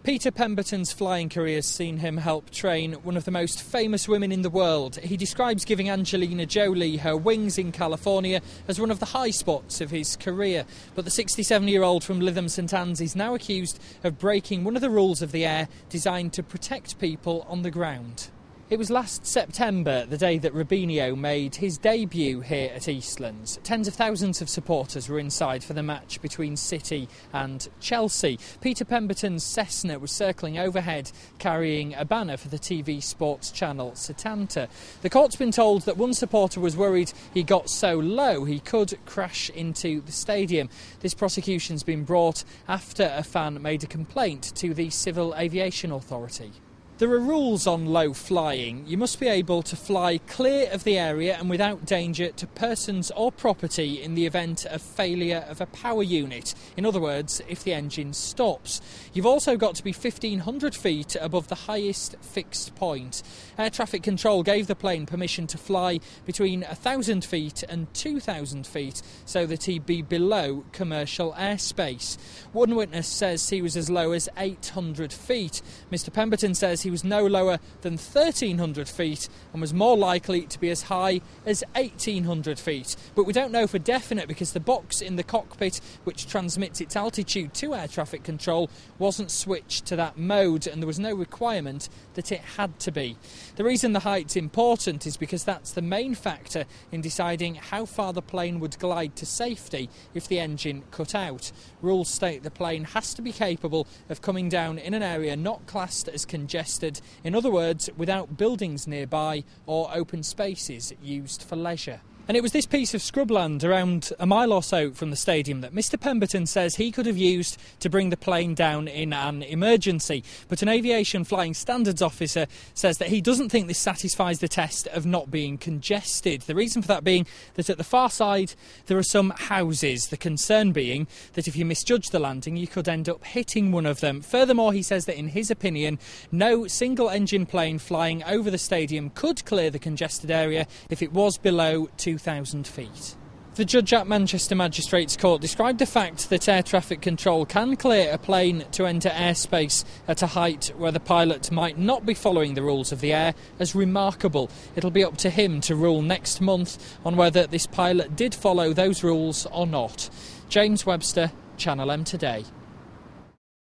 Peter Pemberton's flying career has seen him help train one of the most famous women in the world. He describes giving Angelina Jolie her wings in California as one of the high spots of his career. But the 67-year-old from Lytham St Anne's is now accused of breaking one of the rules of the air designed to protect people on the ground. It was last September, the day that Robinho made his debut here at Eastlands. Tens of thousands of supporters were inside for the match between City and Chelsea. Peter Pemberton's Cessna was circling overhead, carrying a banner for the TV sports channel Setanta. The court's been told that one supporter was worried he got so low he could crash into the stadium. This prosecution's been brought after a fan made a complaint to the Civil Aviation Authority. There are rules on low flying. You must be able to fly clear of the area and without danger to persons or property in the event of failure of a power unit. In other words, if the engine stops. You've also got to be 1,500 feet above the highest fixed point. Air traffic control gave the plane permission to fly between 1,000 feet and 2,000 feet so that he'd be below commercial airspace. One witness says he was as low as 800 feet. Mr Pemberton says he was no lower than 1,300 feet and was more likely to be as high as 1,800 feet. But we don't know for definite because the box in the cockpit, which transmits its altitude to air traffic control, wasn't switched to that mode and there was no requirement that it had to be. The reason the height's important is because that's the main factor in deciding how far the plane would glide to safety if the engine cut out. Rules state the plane has to be capable of coming down in an area not classed as congested, in other words, without buildings nearby or open spaces used for leisure. And it was this piece of scrubland around a mile or so from the stadium that Mr Pemberton says he could have used to bring the plane down in an emergency. But an aviation flying standards officer says that he doesn't think this satisfies the test of not being congested. The reason for that being that at the far side there are some houses, the concern being that if you misjudge the landing you could end up hitting one of them. Furthermore, he says that in his opinion no single engine plane flying over the stadium could clear the congested area if it was below 2,000 feet. The judge at Manchester Magistrates Court described the fact that air traffic control can clear a plane to enter airspace at a height where the pilot might not be following the rules of the air as remarkable. It'll be up to him to rule next month on whether this pilot did follow those rules or not. James Webster, Channel M Today.